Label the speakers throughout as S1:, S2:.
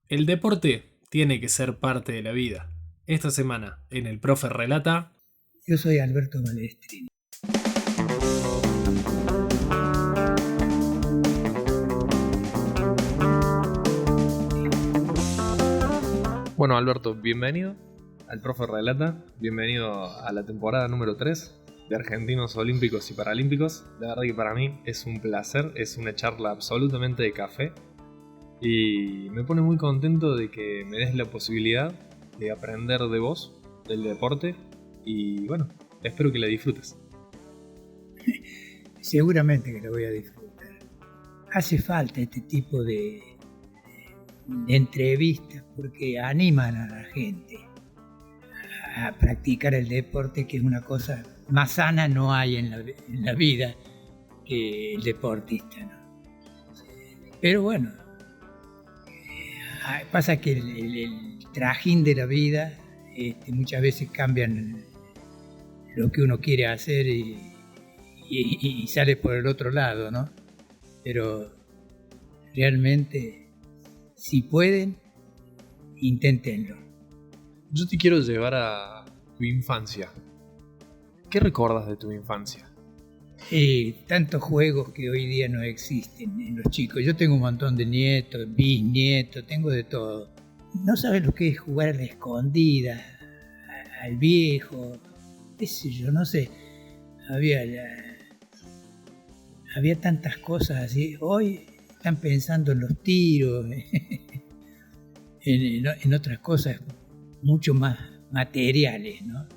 S1: El deporte tiene que ser parte de la vida. Esta semana, en El Profe Relata,
S2: Yo soy Alberto Balestrini.
S3: Bueno, Alberto, bienvenido al Profe Relata, bienvenido a la temporada número 3 de Argentinos Olímpicos y Paralímpicos. La verdad que para mí es un placer, es una charla absolutamente de café y me pone muy contento de que me des la posibilidad de aprender de vos, del deporte, y bueno, espero que la disfrutes.
S2: Seguramente que lo voy a disfrutar. Hace falta este tipo de entrevistas porque animan a la gente a practicar el deporte, que es una cosa más sana no hay en la vida que el deportista, ¿no? Pero bueno, pasa que el trajín de la vida muchas veces cambian lo que uno quiere hacer y sale por el otro lado, ¿no? Pero realmente, si pueden, inténtenlo.
S3: Yo te quiero llevar a tu infancia. ¿Qué recuerdas de tu infancia?
S2: Tantos juegos que hoy día no existen en los chicos. Yo tengo un montón de nietos, bisnietos, tengo de todo. No sabes lo que es jugar a la escondida, al viejo, qué sé yo, no sé. Había tantas cosas así. Hoy están pensando en los tiros, en otras cosas mucho más materiales, ¿no?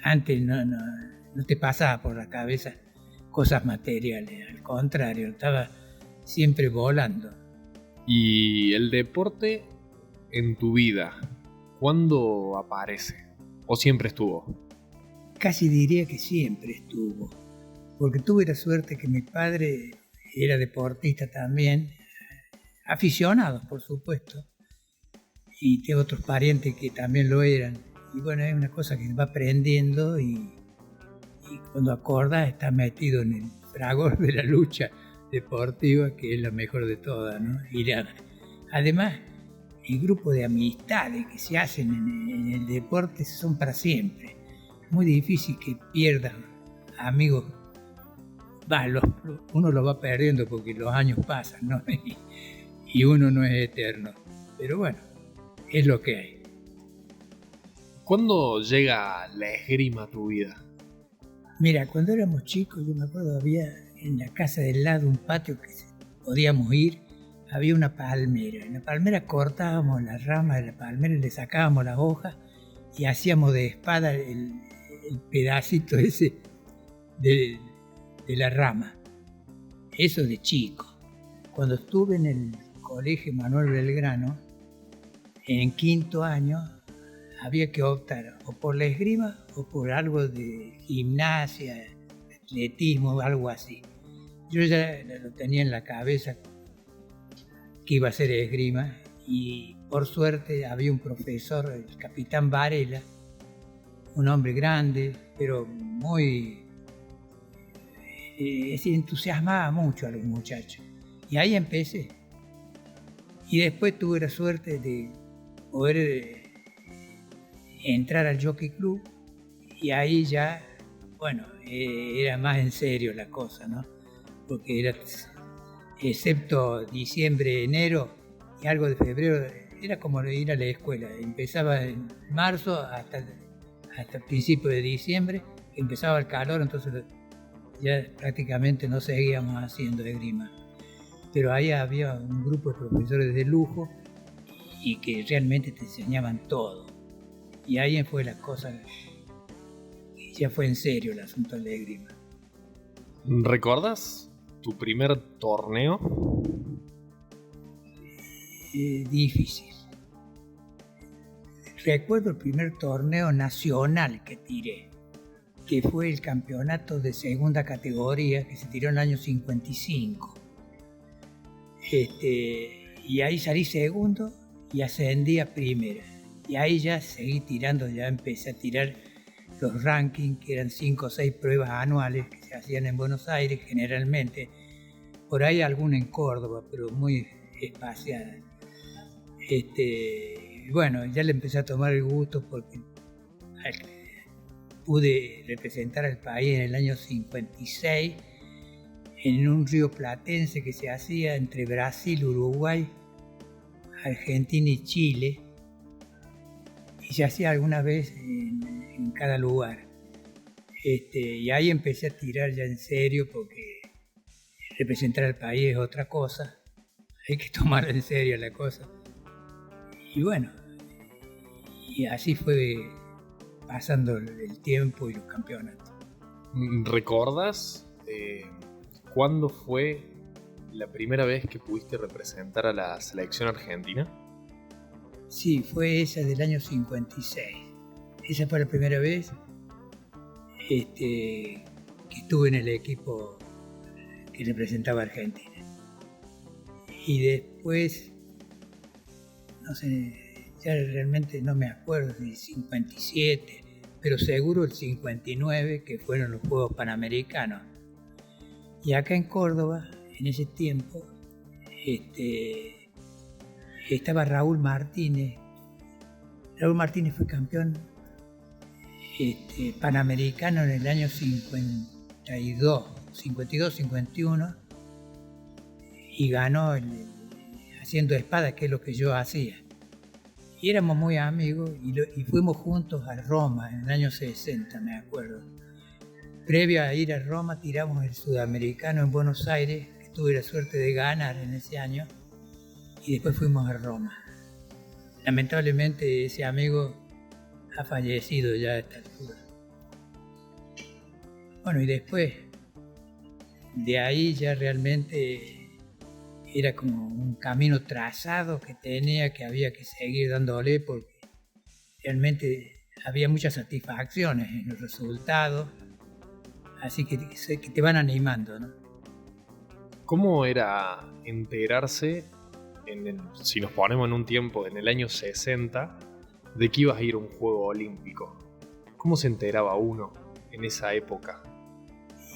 S2: Antes no te pasaba por la cabeza cosas materiales, al contrario, estaba siempre volando.
S3: ¿Y el deporte en tu vida, cuándo aparece? ¿O siempre estuvo?
S2: Casi diría que siempre estuvo, porque tuve la suerte que mi padre era deportista también, aficionados por supuesto, y tengo otros parientes que también lo eran. Y bueno, es una cosa que va aprendiendo y cuando acordás estás metido en el fragor de la lucha deportiva, que es la mejor de todas, ¿no? Además, el grupo de amistades que se hacen en el deporte son para siempre. Es muy difícil que pierdan amigos. Uno los va perdiendo porque los años pasan, ¿no? Y uno no es eterno. Pero bueno, es lo que hay.
S3: ¿Cuándo llega la esgrima a tu vida?
S2: Mira, cuando éramos chicos, yo me acuerdo, había en la casa del lado un patio que podíamos ir, había una palmera. En la palmera cortábamos las ramas de la palmera, le sacábamos las hojas y hacíamos de espada el pedacito ese de la rama. Eso de chico. Cuando estuve en el colegio Manuel Belgrano, en quinto año, había que optar o por la esgrima o por algo de gimnasia, atletismo, algo así. Yo ya lo tenía en la cabeza que iba a ser esgrima y por suerte había un profesor, el capitán Varela, un hombre grande, pero muy... se entusiasmaba mucho a los muchachos. Y ahí empecé. Y después tuve la suerte de poder entrar al Jockey Club y ahí ya, bueno, era más en serio la cosa, ¿no? Porque era, excepto diciembre, enero y algo de febrero, era como ir a la escuela. Empezaba en marzo hasta el principio de diciembre, empezaba el calor, entonces ya prácticamente no seguíamos haciendo esgrima. Pero ahí había un grupo de profesores de lujo y que realmente te enseñaban todo. Y ahí fue la cosa, ya fue en serio el asunto de la esgrima.
S3: ¿Recuerdas tu primer torneo?
S2: Difícil. Recuerdo el primer torneo nacional que tiré, que fue el campeonato de segunda categoría que se tiró en el año 55. Y ahí salí segundo y ascendí a primera. Y ahí ya seguí tirando, ya empecé a tirar los rankings, que eran 5 o 6 pruebas anuales que se hacían en Buenos Aires generalmente. Por ahí alguna en Córdoba, pero muy espaciada. Bueno, ya le empecé a tomar el gusto porque pude representar al país en el año 56 en un río platense que se hacía entre Brasil, Uruguay, Argentina y Chile, y se hacía alguna vez en cada lugar. Y ahí empecé a tirar ya en serio porque representar al país es otra cosa, hay que tomar en serio la cosa. Y bueno, y así fue pasando el tiempo y los campeonatos.
S3: ¿Recordas cuándo fue la primera vez que pudiste representar a la selección argentina?
S2: Sí, fue esa del año 56. Esa fue la primera vez que estuve en el equipo que representaba a Argentina. Y después, no sé, ya realmente no me acuerdo si 57, pero seguro el 59, que fueron los Juegos Panamericanos. Y acá en Córdoba, en ese tiempo, estaba Raúl Martínez. Raúl Martínez fue campeón panamericano en el año 52-51 y ganó haciendo espada, que es lo que yo hacía. Y éramos muy amigos y fuimos juntos a Roma en el año 60, me acuerdo. Previo a ir a Roma tiramos el sudamericano en Buenos Aires, que tuve la suerte de ganar en ese año, y después fuimos a Roma. Lamentablemente ese amigo ha fallecido ya a esta altura. Bueno, y después de ahí ya realmente era como un camino trazado que había que seguir dándole, porque realmente había muchas satisfacciones en los resultados, así que te van animando, ¿no?
S3: ¿Cómo era enterarse, si nos ponemos en un tiempo, en el año 60, de que ibas a ir a un Juego Olímpico? ¿Cómo se enteraba uno en esa época?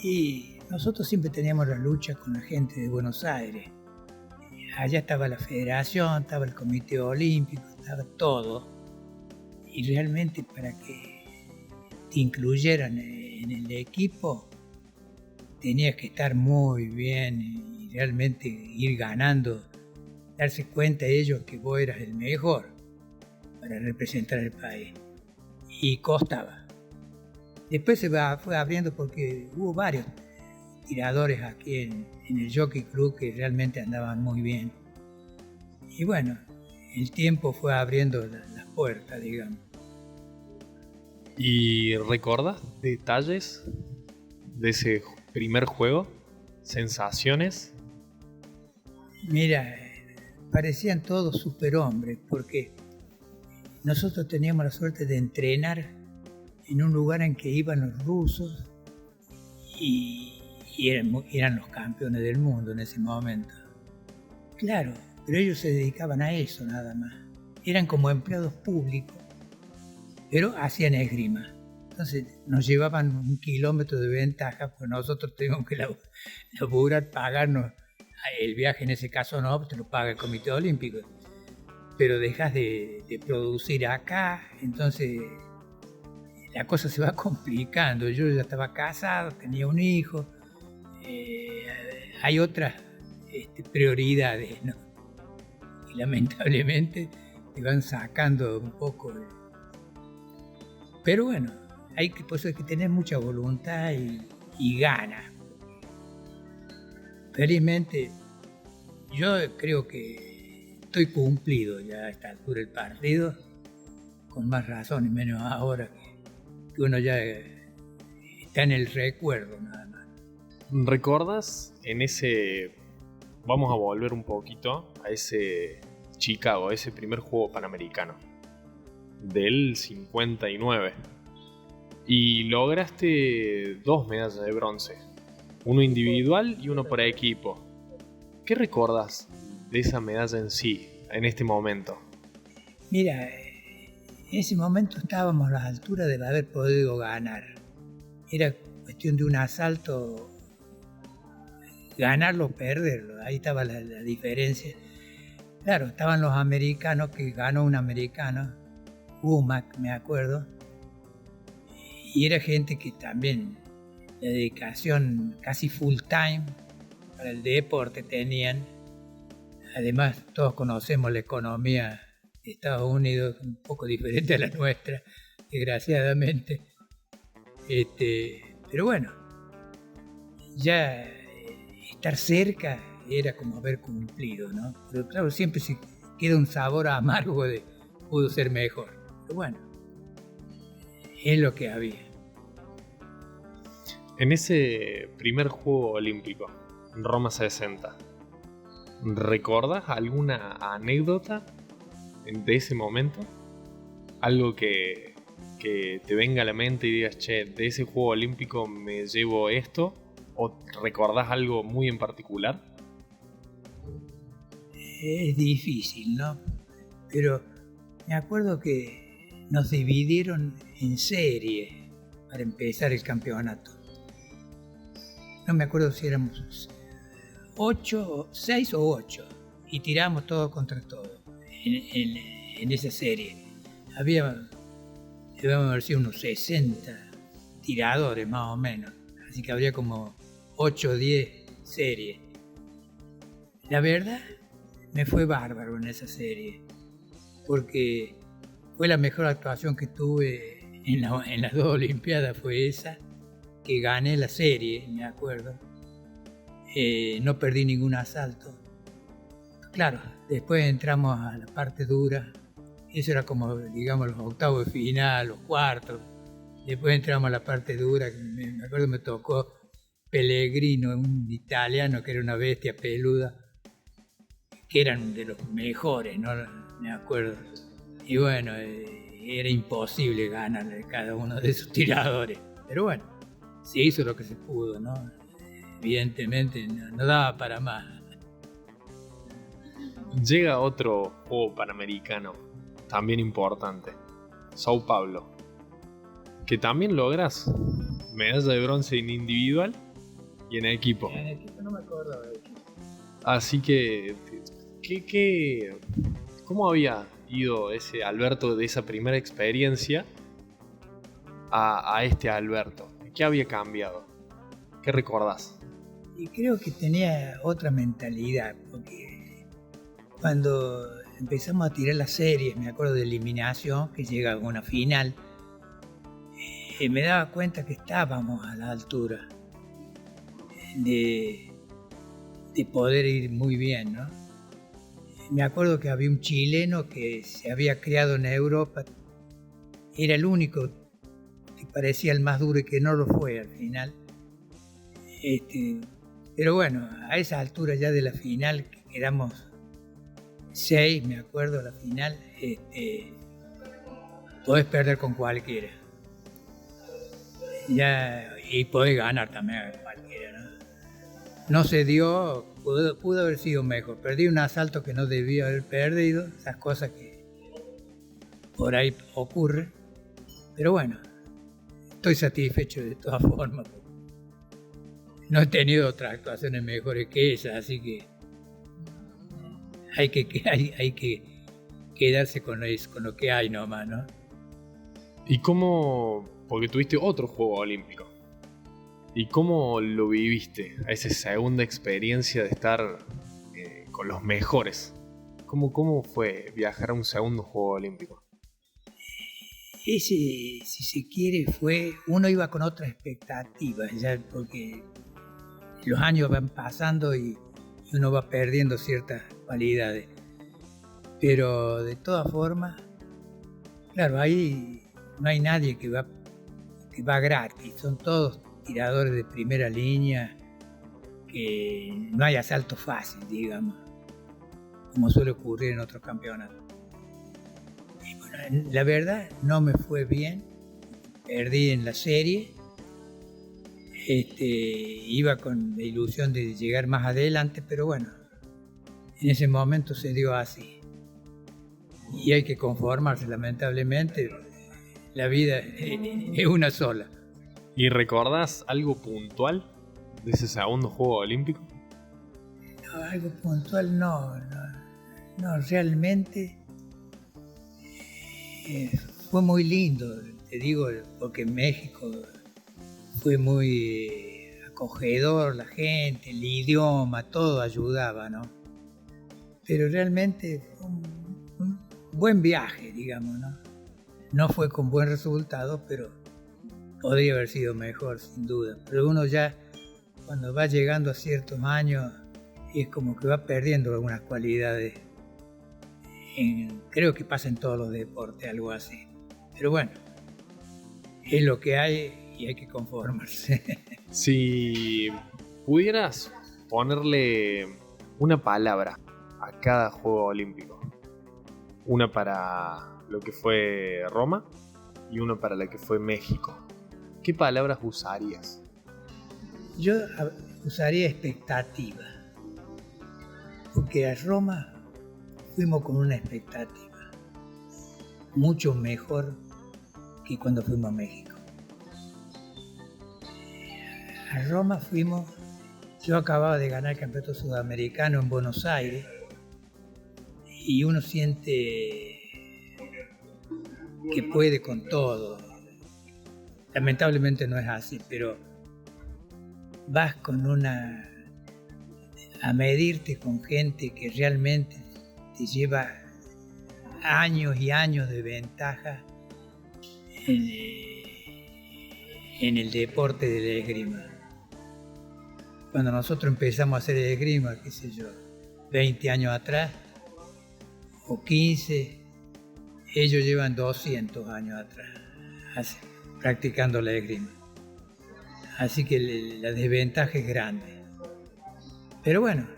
S2: Y nosotros siempre teníamos la lucha con la gente de Buenos Aires. Allá estaba la federación, estaba el comité olímpico, estaba todo. Y realmente para que te incluyeran en el equipo tenías que estar muy bien y realmente ir ganando, darse cuenta ellos que vos eras el mejor para representar el país. Y costaba. Después fue abriendo porque hubo varios tiradores aquí en el Jockey Club que realmente andaban muy bien. Y bueno, el tiempo fue abriendo las puertas, digamos.
S3: ¿Y recuerdas detalles de ese primer juego? ¿Sensaciones?
S2: Mira, parecían todos superhombres porque nosotros teníamos la suerte de entrenar en un lugar en que iban los rusos y eran los campeones del mundo en ese momento. Claro, pero ellos se dedicaban a eso nada más. Eran como empleados públicos, pero hacían esgrima. Entonces nos llevaban 1 kilómetro de ventaja, pues nosotros teníamos que laburar, pagarnos el viaje. En ese caso no, te lo paga el Comité Olímpico. Pero dejas de producir acá, entonces la cosa se va complicando. Yo ya estaba casado, tenía un hijo, hay otras prioridades, ¿no? Y lamentablemente te van sacando un poco. Pero bueno, pues hay que tener mucha voluntad y ganas. Felizmente, yo creo que estoy cumplido ya a esta altura del partido, con más razón y menos ahora que uno ya está en el recuerdo nada más.
S3: ¿Recuerdas en ese... Vamos a volver un poquito a ese Chicago, ese primer juego panamericano del 59? Y lograste 2 medallas de bronce, uno individual y uno por equipo. ¿Qué recuerdas de esa medalla en sí, en este momento?
S2: Mira, en ese momento estábamos a la altura de haber podido ganar. Era cuestión de un asalto, ganarlo o perderlo, ahí estaba la diferencia. claro, estaban los americanos, que ganó un americano, Womack, me acuerdo, y era gente que también la dedicación casi full time para el deporte tenían. Además, todos conocemos la economía de Estados Unidos, un poco diferente a la nuestra, desgraciadamente. Pero bueno, ya estar cerca era como haber cumplido, ¿no? Pero claro, siempre se queda un sabor amargo de pudo ser mejor. Pero bueno, es lo que había.
S3: En ese primer Juego Olímpico, en Roma 60, ¿recordás alguna anécdota de ese momento? Algo que te venga a la mente y digas, che, de ese Juego Olímpico me llevo esto, o recordás algo muy en particular.
S2: Es difícil, ¿no? Pero me acuerdo que nos dividieron en serie para empezar el campeonato. No me acuerdo si éramos 6 o 8, y tiramos todo contra todo en esa serie. Debíamos haber sido unos 60 tiradores más o menos, así que habría como 8 o 10 series. La verdad, me fue bárbaro en esa serie, porque fue la mejor actuación que tuve en las 2 Olimpiadas, fue esa, que gané la serie, me acuerdo. No perdí ningún asalto. Claro, después entramos a la parte dura. Eso era como, digamos, los octavos de final, los cuartos. Después entramos a la parte dura. Me acuerdo me tocó Pellegrino, un italiano que era una bestia peluda, que eran de los mejores, ¿no? Me acuerdo. Y bueno, era imposible ganarle a cada uno de esos tiradores. Pero bueno, se hizo lo que se pudo, ¿no? Evidentemente no daba para más.
S3: Llega otro Juego Panamericano, también importante, Sao Paulo, que también logras medalla de bronce en individual y en equipo.
S2: En equipo no me acuerdo de eso.
S3: Así que, ¿cómo había ido ese Alberto de esa primera experiencia a este Alberto? ¿Qué había cambiado? ¿Qué recordás?
S2: Y creo que tenía otra mentalidad, porque cuando empezamos a tirar las series, me acuerdo de eliminación, que llega a una final, me daba cuenta que estábamos a la altura de poder ir muy bien, ¿no? Me acuerdo que había un chileno que se había criado en Europa, era el único que parecía el más duro y que no lo fue al final. Pero bueno, a esa altura ya de la final, que quedamos 6, me acuerdo, la final, podés perder con cualquiera. Y podés ganar también a cualquiera, ¿no? No se dio, pudo haber sido mejor. Perdí un asalto que no debía haber perdido, esas cosas que por ahí ocurren. Pero bueno, estoy satisfecho de todas formas. No he tenido otras actuaciones mejores que esas, así que hay que quedarse con lo que hay nomás, ¿no?
S3: ¿Y cómo? Porque tuviste otro Juego Olímpico. ¿Y cómo lo viviste? A esa segunda experiencia de estar con los mejores. ¿Cómo fue viajar a un segundo Juego Olímpico?
S2: Ese, si se quiere, uno iba con otras expectativas, ya, porque los años van pasando y uno va perdiendo ciertas cualidades. Pero de todas formas, claro, ahí no hay nadie que va gratis, son todos tiradores de primera línea, que no hay asalto fácil, digamos, como suele ocurrir en otros campeonatos. Y bueno, la verdad no me fue bien, perdí en la serie. Iba con la ilusión de llegar más adelante, pero bueno, en ese momento se dio así. Y hay que conformarse, lamentablemente, la vida es una sola.
S3: ¿Y recordás algo puntual de ese segundo Juego Olímpico?
S2: No, algo puntual no. No, realmente fue muy lindo, te digo, porque en México fue muy acogedor, la gente, el idioma, todo ayudaba, ¿no? Pero realmente fue un buen viaje, digamos, ¿no? No fue con buen resultado, pero podría haber sido mejor, sin duda. Pero uno ya, cuando va llegando a ciertos años, es como que va perdiendo algunas cualidades. Creo que pasa en todos los deportes, algo así. Pero bueno, es lo que hay y hay que conformarse.
S3: Si pudieras ponerle una palabra a cada Juego Olímpico, una para lo que fue Roma y una para lo que fue México, ¿qué palabras usarías?
S2: Yo usaría expectativa, porque a Roma fuimos con una expectativa mucho mejor que cuando fuimos a México. A Roma fuimos, yo acababa de ganar el campeonato sudamericano en Buenos Aires y uno siente que puede con todo. Lamentablemente no es así, pero vas a medirte con gente que realmente te lleva años y años de ventaja en el deporte de la esgrima. Cuando nosotros empezamos a hacer esgrima, qué sé yo, 20 años atrás, o 15, ellos llevan 200 años atrás practicando la esgrima. Así que la desventaja es grande. Pero bueno,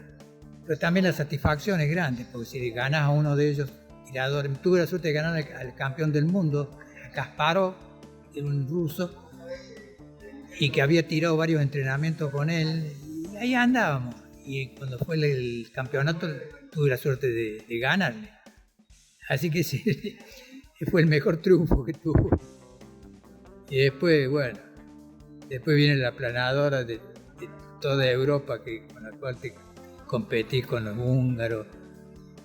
S2: pero también la satisfacción es grande, porque si ganas a uno de ellos tiradores, tuve la suerte de ganar al campeón del mundo, a Kasparov, que era un ruso, y que había tirado varios entrenamientos con él, y ahí andábamos. Y cuando fue el campeonato tuve la suerte de ganarle. Así que sí, fue el mejor triunfo que tuvo. Y después, bueno, después viene la planadora de toda Europa, con la cual te competís con los húngaros,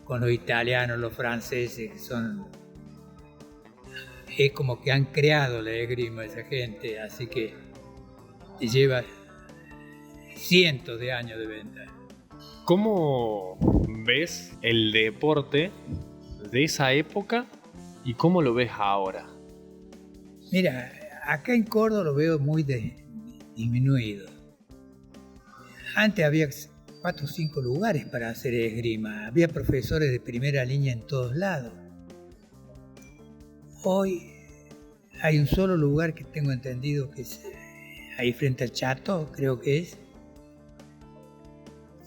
S2: con los italianos, los franceses, que son... Es como que han creado la esgrima esa gente, así que te lleva cientos de años de ventaja.
S3: ¿Cómo ves el deporte de esa época y cómo lo ves ahora?
S2: Mira, acá en Córdoba lo veo muy disminuido. Antes había 4 o 5 lugares para hacer esgrima, había profesores de primera línea en todos lados. Hoy hay un solo lugar que tengo entendido que es ahí frente al Chato, creo que es,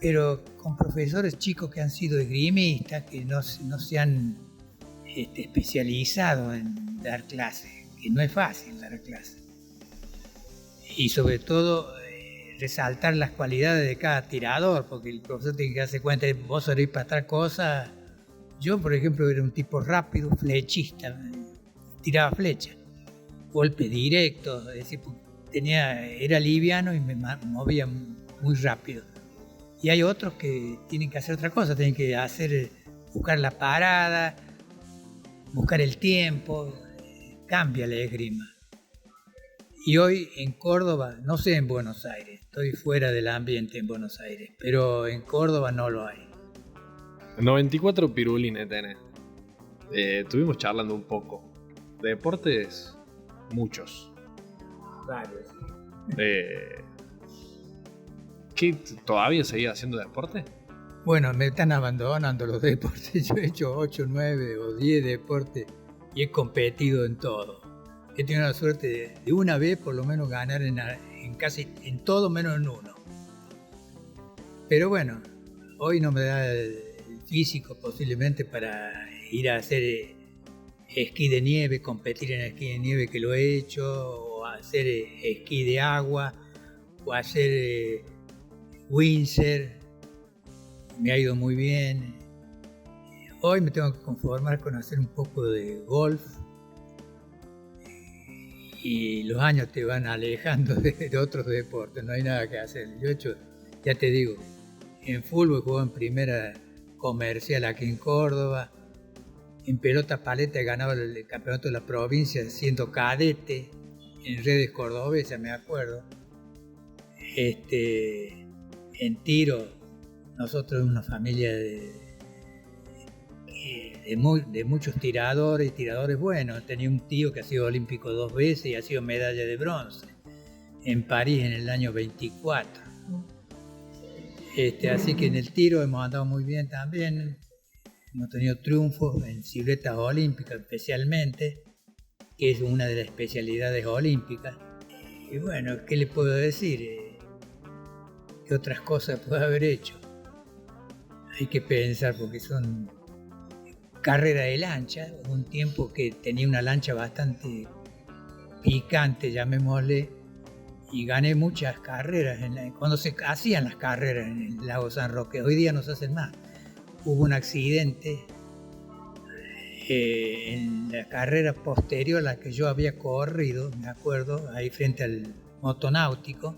S2: pero con profesores chicos que han sido esgrimistas, que no se han especializado en dar clases, que no es fácil dar clases. Y sobre todo resaltar las cualidades de cada tirador, porque el profesor tiene que darse cuenta de vos servís para tal cosa. Yo, por ejemplo, era un tipo rápido, flechista, tiraba flechas, golpes directos, es decir, era liviano y me movía muy rápido. Y hay otros que tienen que hacer otra cosa, tienen que buscar la parada, buscar el tiempo, cambia la esgrima. Y hoy en Córdoba, no sé en Buenos Aires, estoy fuera del ambiente en Buenos Aires, pero en Córdoba no lo hay.
S3: 94 pirulines tenés. Estuvimos charlando un poco. De deportes, muchos.
S2: Varios.
S3: ¿Qué, todavía seguís haciendo deporte?
S2: Bueno, me están abandonando los deportes. Yo he hecho 8, 9 o 10 deportes y he competido en todo. He tenido la suerte de una vez por lo menos ganar en casi en todo menos en uno. Pero bueno, hoy no me da el físico posiblemente para ir a hacer esquí de nieve, competir en esquí de nieve, que lo he hecho, o hacer esquí de agua, o hacer windsurf. Me ha ido muy bien. Hoy me tengo que conformar con hacer un poco de golf. Y los años te van alejando de otros deportes, no hay nada que hacer. Yo he hecho, ya te digo, en fútbol juego en primera comercial aquí en Córdoba. En pelota paleta he ganado el campeonato de la provincia siendo cadete en redes cordobesas, me acuerdo. En tiro, nosotros una familia de muchos tiradores y tiradores buenos. Tenía un tío que ha sido olímpico 2 veces y ha sido medalla de bronce en París en el año 24. Así que en el tiro hemos andado muy bien también. Hemos tenido triunfos en siluetas olímpicas especialmente, que es una de las especialidades olímpicas. Y bueno, ¿qué le puedo decir? ¿Qué otras cosas puedo haber hecho? Hay que pensar porque son carrera de lancha. Hubo un tiempo que tenía una lancha bastante picante, llamémosle, y gané muchas carreras cuando se hacían las carreras en el lago San Roque. Hoy día no se hacen más. Hubo un accidente en la carrera posterior a la que yo había corrido, me acuerdo, ahí frente al motonáutico,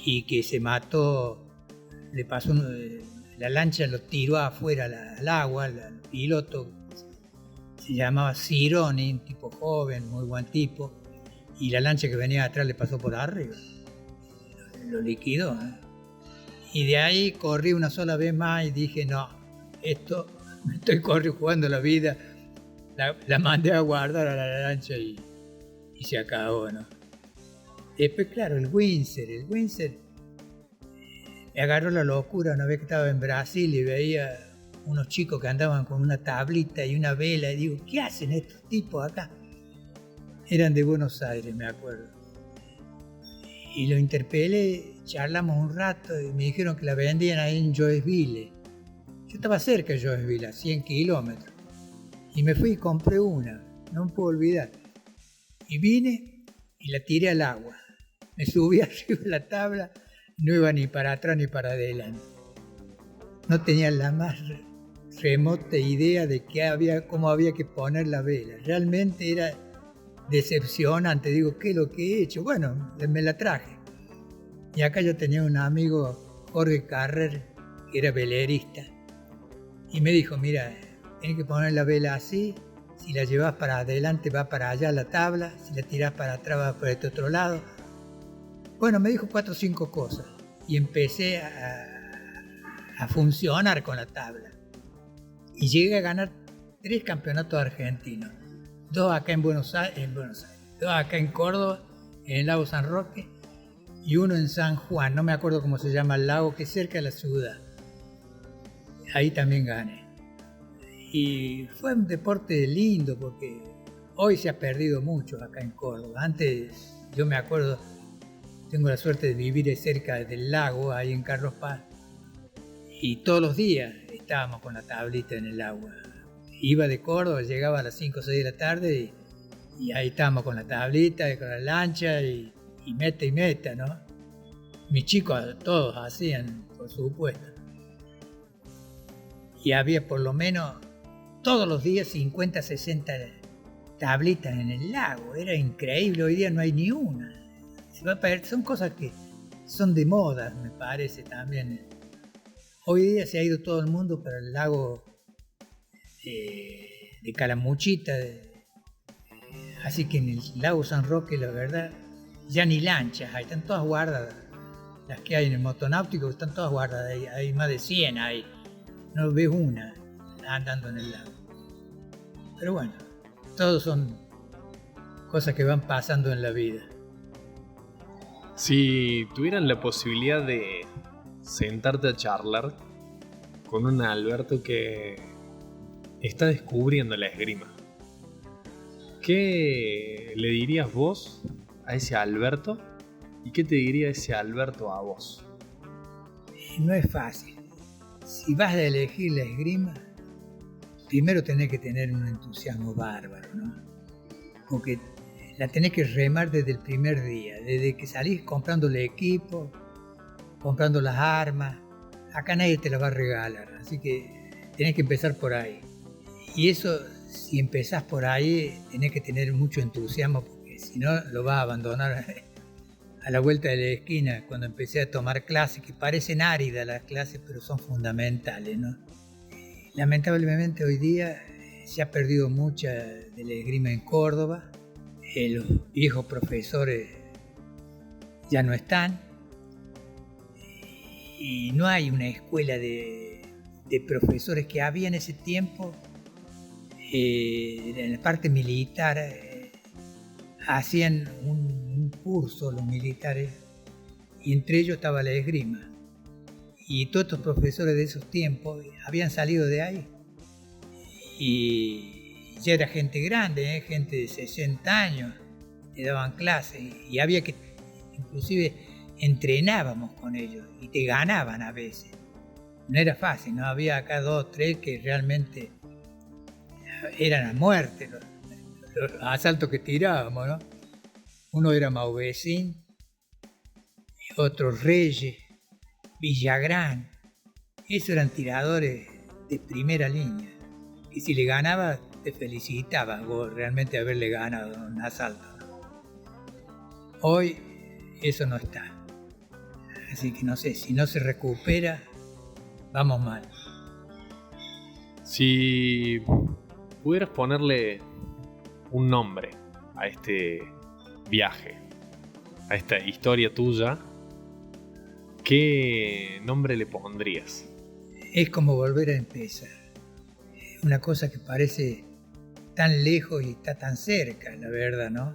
S2: y que se mató, le pasó, la lancha lo tiró afuera al agua, el piloto se llamaba Cironi, un tipo joven, muy buen tipo, y la lancha que venía atrás le pasó por arriba, lo liquidó, ¿eh? Y de ahí corrí una sola vez más y dije, no, esto, me estoy jugando la vida, la mandé a guardar a la lancha y se acabó, ¿no? Después, claro, el Windsor, me agarró la locura una vez que estaba en Brasil y veía unos chicos que andaban con una tablita y una vela y digo, ¿qué hacen estos tipos acá? Eran de Buenos Aires, me acuerdo. Y lo interpelé, charlamos un rato y me dijeron que la vendían ahí en Joesville. Yo estaba cerca de Joesville, a 100 kilómetros. Y me fui y compré una, no me puedo olvidar. Y vine y la tiré al agua. Me subí arriba de la tabla, no iba ni para atrás ni para adelante. No tenía la más remota idea de cómo había que poner la vela. Realmente era decepcionante. Digo, ¿qué es lo que he hecho? Bueno, me la traje. Y acá yo tenía un amigo, Jorge Carrer, que era velerista, y me dijo, mira, tienes que poner la vela así, si la llevas para adelante va para allá la tabla, si la tirás para atrás va por este otro lado. Bueno, me dijo 4 o 5 cosas y empecé a funcionar con la tabla. Y llegué a ganar 3 campeonatos argentinos, 2 acá en Buenos Aires, 2 acá en Córdoba, en el lago San Roque, y 1 en San Juan, no me acuerdo cómo se llama el lago, que es cerca de la ciudad. Ahí también gané. Y fue un deporte lindo porque hoy se ha perdido mucho acá en Córdoba. Antes, yo me acuerdo, tengo la suerte de vivir cerca del lago, ahí en Carlos Paz, y todos los días estábamos con la tablita en el agua. Iba de Córdoba, llegaba a las 5 o 6 de la tarde y ahí estábamos con la tablita y con la lancha y meta, ¿no? Mis chicos todos hacían, por supuesto. Y había por lo menos todos los días 50, 60 tablitas en el lago. Era increíble, hoy día no hay ni una. Se va a perder. Son cosas que son de moda, me parece también. Hoy día se ha ido todo el mundo para el lago de Calamuchita, así que en el lago San Roque, la verdad, ya ni lanchas, ahí están todas guardadas. Las que hay en el motonáutico están todas guardadas, hay más de 100 ahí. No ves una andando en el lago. Pero bueno, todos son cosas que van pasando en la vida.
S3: Si tuvieran la posibilidad de sentarte a charlar con un Alberto que está descubriendo la esgrima, ¿qué le dirías vos a ese Alberto y qué te diría ese Alberto a vos?
S2: No es fácil. Si vas a elegir la esgrima, primero tenés que tener un entusiasmo bárbaro, ¿no? Porque la tenés que remar desde el primer día, desde que salís comprando el equipo, comprando las armas. Acá nadie te las va a regalar, así que tenés que empezar por ahí. Y eso, si empezás por ahí, tenés que tener mucho entusiasmo, porque si no, lo vas a abandonar a la vuelta de la esquina, cuando empecé a tomar clases, que parecen áridas las clases, pero son fundamentales, ¿no? Lamentablemente hoy día se ha perdido mucha de la esgrima en Córdoba. Los viejos profesores ya no están. Y no hay una escuela de profesores que había en ese tiempo. En la parte militar hacían un curso los militares, y entre ellos estaba la esgrima. Y todos estos profesores de esos tiempos habían salido de ahí. Y ya era gente grande, gente de 60 años, que daban clases. Y había que, inclusive, entrenábamos con ellos y te ganaban a veces. No era fácil, no había acá 2 o 3 que realmente eran a muerte los asaltos que tirábamos, ¿no? Uno era Mauvecín, otro Reyes, Villagrán. Esos eran tiradores de primera línea. Y si le ganabas, te felicitabas vos realmente haberle ganado un asalto, ¿no? Hoy eso no está. Así que no sé, si no se recupera, vamos mal.
S3: Si pudieras ponerle un nombre a este viaje, a esta historia tuya, ¿qué nombre le pondrías?
S2: Es como volver a empezar. Una cosa que parece tan lejos y está tan cerca, la verdad, ¿no?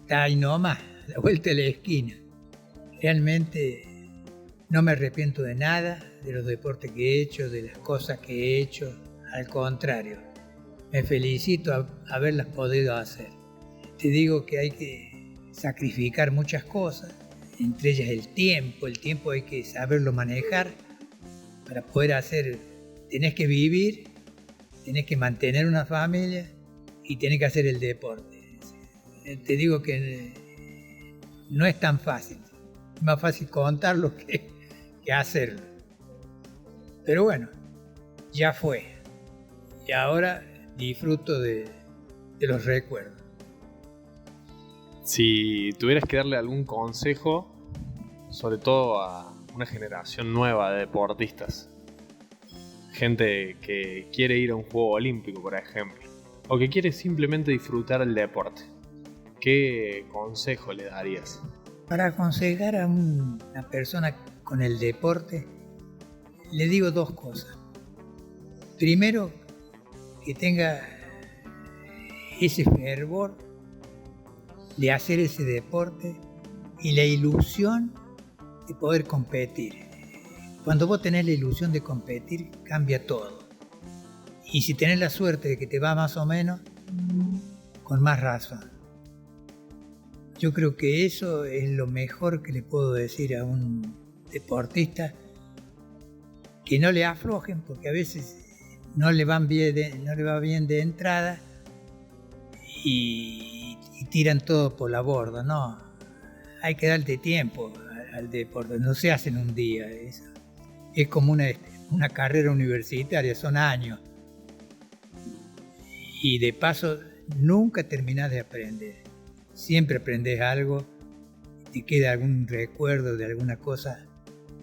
S2: Está ahí nomás, a la vuelta de la esquina. Realmente no me arrepiento de nada, de los deportes que he hecho, de las cosas que he hecho. Al contrario, me felicito a haberlas podido hacer. Te digo que hay que sacrificar muchas cosas, entre ellas el tiempo hay que saberlo manejar para poder hacer. Tenés que vivir, tenés que mantener una familia y tenés que hacer el deporte. Te digo que no es tan fácil, es más fácil contarlo que hacerlo. Pero bueno, ya fue. Y ahora disfruto de los recuerdos.
S3: Si tuvieras que darle algún consejo, sobre todo a una generación nueva de deportistas, gente que quiere ir a un juego olímpico, por ejemplo, o que quiere simplemente disfrutar el deporte, ¿qué consejo le darías?
S2: Para aconsejar a una persona con el deporte, le digo 2 cosas. Primero, que tenga ese fervor de hacer ese deporte y la ilusión de poder competir. Cuando vos tenés la ilusión de competir, cambia todo. Y si tenés la suerte de que te va más o menos, con más razón. Yo creo que eso es lo mejor que le puedo decir a un deportista, que no le aflojen, porque a veces no le va bien de entrada y tiran todo por la borda. No, hay que darle tiempo al deporte, no se hace en un día. Es como una carrera universitaria, son años. Y de paso, nunca terminás de aprender. Siempre aprendes algo, te queda algún recuerdo de alguna cosa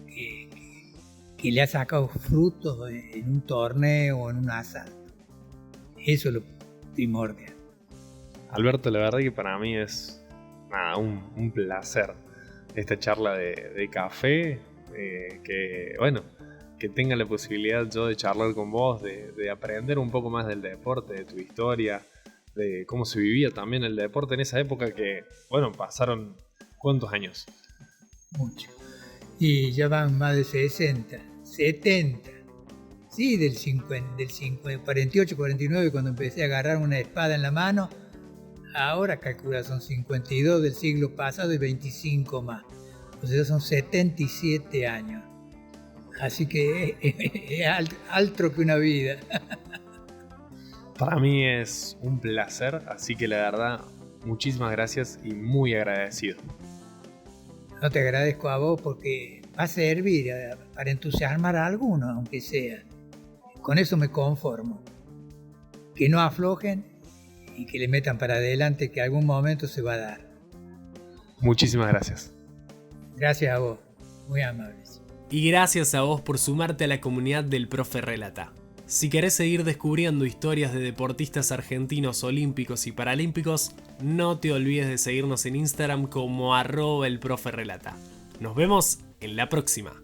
S2: que le ha sacado frutos en un torneo o en un asalto. Eso es lo primordial.
S3: Alberto, la verdad que para mí es un placer esta charla de café, que tenga la posibilidad yo de charlar con vos, de aprender un poco más del deporte, de tu historia, de cómo se vivía también el deporte en esa época que, pasaron ¿cuántos años?
S2: Mucho. Y ya van más de 60, 70. Sí, del 48, 49, cuando empecé a agarrar una espada en la mano, ahora calcula, son 52 del siglo pasado y 25 más. O sea, son 77 años. Así que es altro que una vida.
S3: Para mí es un placer, así que la verdad, muchísimas gracias y muy agradecido.
S2: No, te agradezco a vos porque va a servir para entusiasmar a alguno, aunque sea. Con eso me conformo. Que no aflojen y que le metan para adelante, que algún momento se va a dar.
S3: Muchísimas gracias.
S2: Gracias a vos, muy amables.
S1: Y gracias a vos por sumarte a la comunidad del Profe Relata. Si querés seguir descubriendo historias de deportistas argentinos olímpicos y paralímpicos, no te olvides de seguirnos en Instagram como @elproferelata. Nos vemos en la próxima.